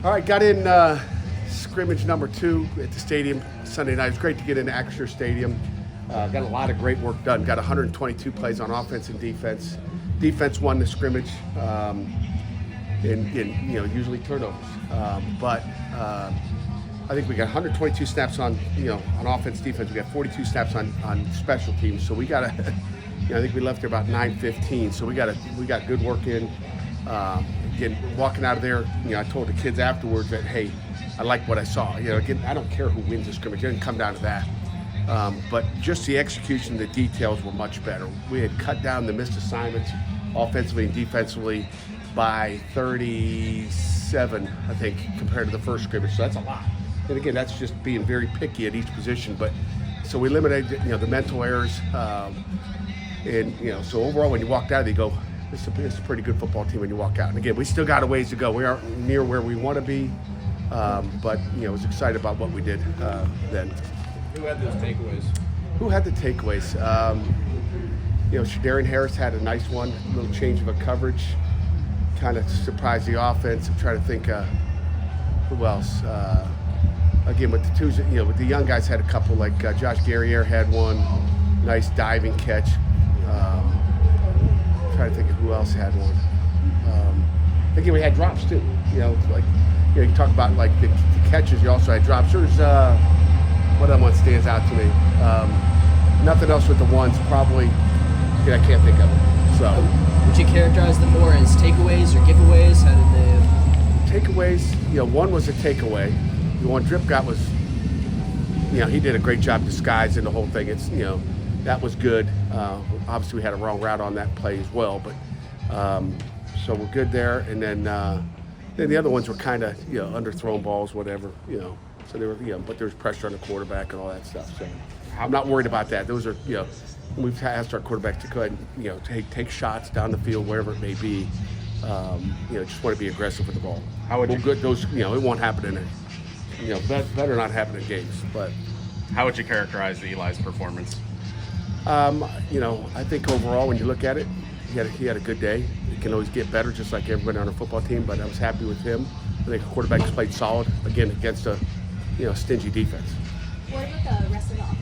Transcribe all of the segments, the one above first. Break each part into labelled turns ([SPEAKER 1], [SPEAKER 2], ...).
[SPEAKER 1] All right, got in scrimmage number 2 at the stadium Sunday night. It was great to get into Acrisure Stadium. Got a lot of great work done. Got 122 plays on offense and defense. Defense won the scrimmage, and usually turnovers. But I think we got 122 snaps on offense, defense. We got 42 snaps on special teams. So we got I think we left there about 9:15. So we got good work in. Again, walking out of there, I told the kids afterwards that, hey, I like what I saw. Again, I don't care who wins the scrimmage. It didn't come down to that. But just the execution, the details were much better. We had cut down the missed assignments offensively and defensively by 37, I think, compared to the first scrimmage. So that's a lot. And again, that's just being very picky at each position. But so we eliminated, the mental errors. So overall, when you walked out, you go, it's a pretty good football team when you walk out. And again, we still got a ways to go. We aren't near where we want to be, but I was excited about what we did then.
[SPEAKER 2] Who had those takeaways?
[SPEAKER 1] Who had the takeaways? Shadarian Harris had a nice one, a little change of a coverage, kind of surprised the offense. I'm trying to think who else. Again, with the twos, with the young guys had a couple, like Josh Guerriere had one, nice diving catch. Trying to think of who else had one. Again, we had drops too. You talk about like the catches. You also had drops. There's what other one stands out to me? Nothing else with the ones. Probably, I can't think of it. So,
[SPEAKER 3] would you characterize them more as takeaways or giveaways? How did they?
[SPEAKER 1] Takeaways. One was a takeaway. The one Drip got was, he did a great job disguising the whole thing. It's that was good. Obviously, we had a wrong route on that play as well, but so we're good there. And then the other ones were kind of underthrown balls, whatever. So they were but there was pressure on the quarterback and all that stuff. So I'm not worried about that. Those are we've asked our quarterbacks to go ahead and take shots down the field wherever it may be. Just want to be aggressive with the ball. Those it won't happen in it. Better not happen in games. But
[SPEAKER 2] how would you characterize Eli's performance?
[SPEAKER 1] I think overall, when you look at it, he had a good day. He can always get better, just like everybody on a football team. But I was happy with him. I think the quarterback has played solid again against a stingy defense.
[SPEAKER 4] What about the rest of the offense?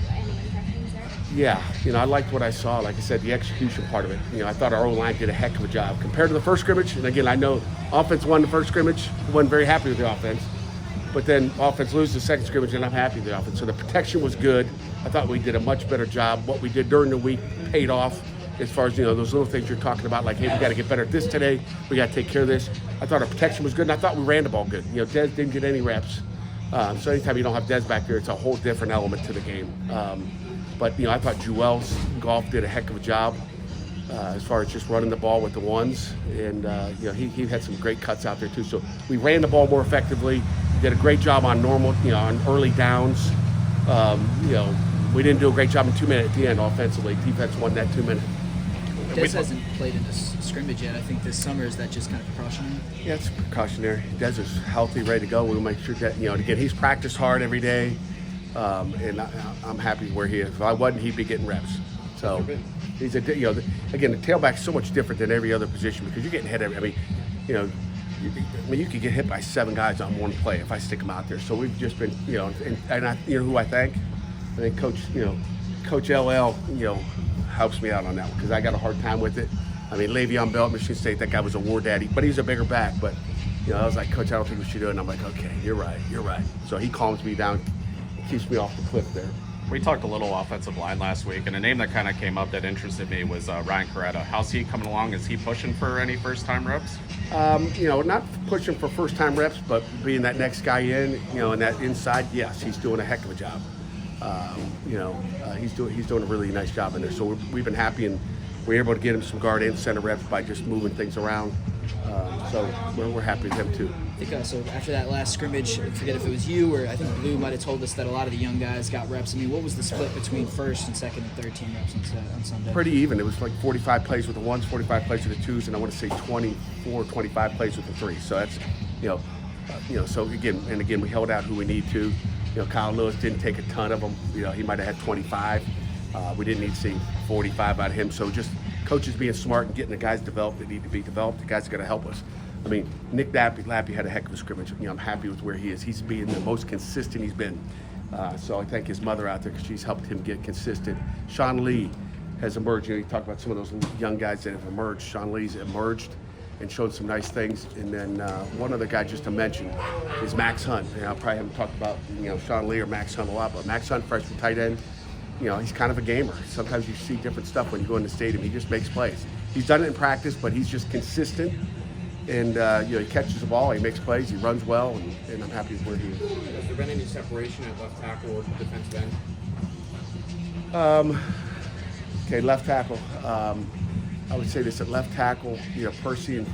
[SPEAKER 4] Any impressions there?
[SPEAKER 1] Yeah, I liked what I saw. Like I said, the execution part of it. I thought our O-line did a heck of a job compared to the first scrimmage. And again, I know offense won the first scrimmage. Wasn't very happy with the offense. But then offense loses the second scrimmage, and I'm happy with the offense. So the protection was good. I thought we did a much better job. What we did during the week paid off as far as, those little things you're talking about, like, hey, we got to get better at this today. We got to take care of this. I thought our protection was good, and I thought we ran the ball good. Dez didn't get any reps. So anytime you don't have Dez back there, it's a whole different element to the game. But I thought Juel's golf did a heck of a job as far as just running the ball with the ones. And, he had some great cuts out there, too. So we ran the ball more effectively. Did a great job on on early downs. We didn't do a great job in 2 minutes at the end offensively. Defense won that 2 minute.
[SPEAKER 3] Dez hasn't played in this scrimmage yet. I think this summer, is that just kind of precautionary?
[SPEAKER 1] Yeah, it's precautionary. Dez is healthy, ready to go. We'll make sure that, again, he's practiced hard every day. And I'm happy where he is. If I wasn't, he'd be getting reps. So he's again, the tailback's so much different than every other position because you're getting hit you could get hit by 7 guys on one play if I stick them out there. So we've just been, and I, who I thank? I think Coach LL, helps me out on that one because I got a hard time with it. Le'Veon Bell at Michigan State, that guy was a war daddy, but he's a bigger back. But, I was like, Coach, I don't think we should do it. And I'm like, okay, you're right. So he calms me down, keeps me off the cliff there.
[SPEAKER 2] We talked a little offensive line last week, and a name that kind of came up that interested me was Ryan Coretta. How's he coming along? Is he pushing for any first-time reps?
[SPEAKER 1] Not pushing for first-time reps, but being that next guy in, and that inside, yes, he's doing a heck of a job. He's doing a really nice job in there. So we've been happy, and we're able to get him some guard and center reps by just moving things around. So we're happy with him too.
[SPEAKER 3] I think so after that last scrimmage, I forget if it was you or I think Blue might have told us that a lot of the young guys got reps. What was the split between first and second and third team reps on Sunday?
[SPEAKER 1] Pretty even. It was like 45 plays with the ones, 45 plays with the twos, and I want to say 24, 25 plays with the threes. So that's, so again, we held out who we need to. Kyle Lewis didn't take a ton of them. He might have had 25. We didn't need to see 45 out of him. So just coaches being smart and getting the guys developed that need to be developed. The guys are going to help us. I mean, Nick Lappy had a heck of a scrimmage. I'm happy with where he is. He's being the most consistent he's been. So I thank his mother out there because she's helped him get consistent. Sean Lee has emerged. You talk about some of those young guys that have emerged. Sean Lee's emerged and showed some nice things. And then one other guy just to mention is Max Hunt. I probably haven't talked about Sean Lee or Max Hunt a lot, but Max Hunt, freshman tight end, he's kind of a gamer. Sometimes you see different stuff when you go in the stadium. He just makes plays. He's done it in practice, but he's just consistent. And he catches the ball, he makes plays, he runs well, and I'm happy with where he is.
[SPEAKER 5] Has there been any separation at left tackle or defensive end?
[SPEAKER 1] Okay, left tackle. I would say this at left tackle. Percy, and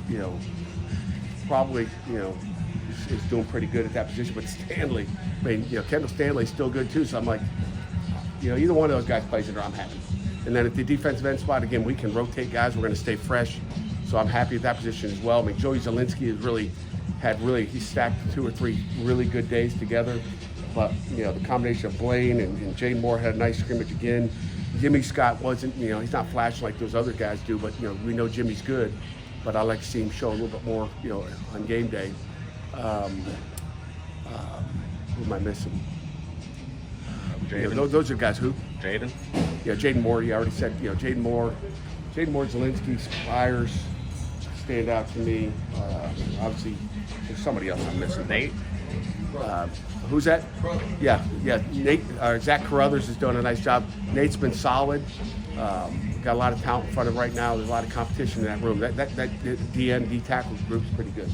[SPEAKER 1] probably is doing pretty good at that position. But Stanley, Kendall Stanley's still good too. So I'm like, either one of those guys plays it, or I'm happy. And then at the defensive end spot, again, we can rotate guys. We're going to stay fresh. So I'm happy with that position as well. I mean, Joey Zielinski has he stacked 2 or 3 really good days together. But, the combination of Blaine and Jaden Moore had a nice scrimmage again. Jimmy Scott wasn't, he's not flashing like those other guys do, but, we know Jimmy's good. But I like to see him show a little bit more, on game day. Who am I missing? Those are guys who?
[SPEAKER 2] Jaden?
[SPEAKER 1] Yeah, Jaden Moore. You already said, Jaden Moore, Zielinski, Spires stand out to me. Obviously, there's somebody else I'm missing.
[SPEAKER 2] Nate?
[SPEAKER 1] Who's that? Yeah. Nate, Zach Carruthers is doing a nice job. Nate's been solid. Got a lot of talent in front of him right now. There's a lot of competition in that room. That D tackle group's pretty good.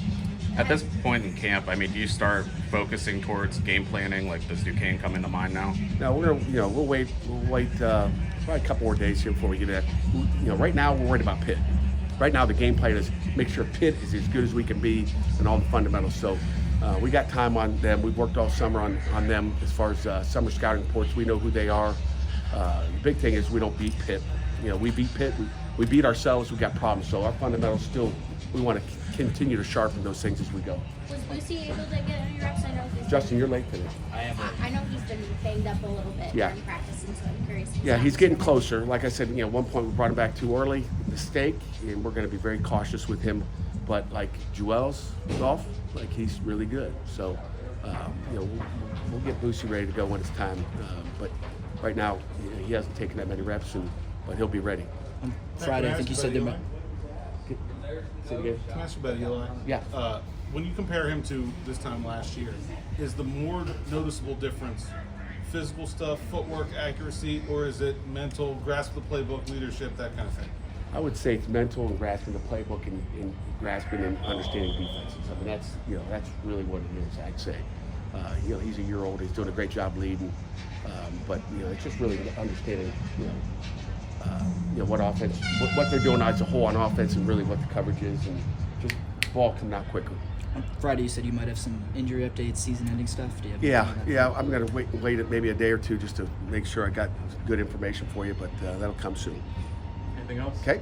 [SPEAKER 2] At this point in camp, do you start focusing towards game planning? Like, does Duquesne come into mind now?
[SPEAKER 1] No, we'll wait probably a couple more days here before we get that. Right now we're worried about Pitt. Right now the game plan is make sure Pitt is as good as we can be and all the fundamentals. So we got time on them. We've worked all summer on them as far as summer scouting reports. We know who they are. The big thing is we don't beat Pitt. We beat Pitt. We beat ourselves. We got problems. So our fundamentals still, we want to continue to sharpen those things as we go.
[SPEAKER 4] Was Lucy able to get any reps? I know he's
[SPEAKER 1] Justin, you're late today.
[SPEAKER 4] I know he's been banged up a little bit during practice, and so I'm curious.
[SPEAKER 1] Yeah, he's getting closer. Like I said, at one point we brought him back too early, mistake, and we're going to be very cautious with him. But like Joel's golf, he's really good. So, we'll get Lucy ready to go when it's time. But right now, he hasn't taken that many reps, but he'll be ready.
[SPEAKER 3] On Friday, I think you said there might.
[SPEAKER 1] Say it again.
[SPEAKER 5] Can I ask you about Eli?
[SPEAKER 1] Yeah.
[SPEAKER 5] When you compare him to this time last year, is the more noticeable difference physical stuff, footwork, accuracy, or is it mental, grasp of the playbook, leadership, that kind of thing?
[SPEAKER 1] I would say it's mental and grasping the playbook and grasping and understanding defenses. That's really what it is, I'd say. He's a year old. He's doing a great job leading. But it's just really understanding, what offense, what they're doing as a whole on offense, and really what the coverage is, and just ball coming out quicker.
[SPEAKER 3] On Friday, you said you might have some injury updates, season-ending stuff. Do you have
[SPEAKER 1] Yeah. I'm going to wait maybe a day or two just to make sure I got good information for you, but that'll come soon.
[SPEAKER 5] Anything else?
[SPEAKER 1] Okay.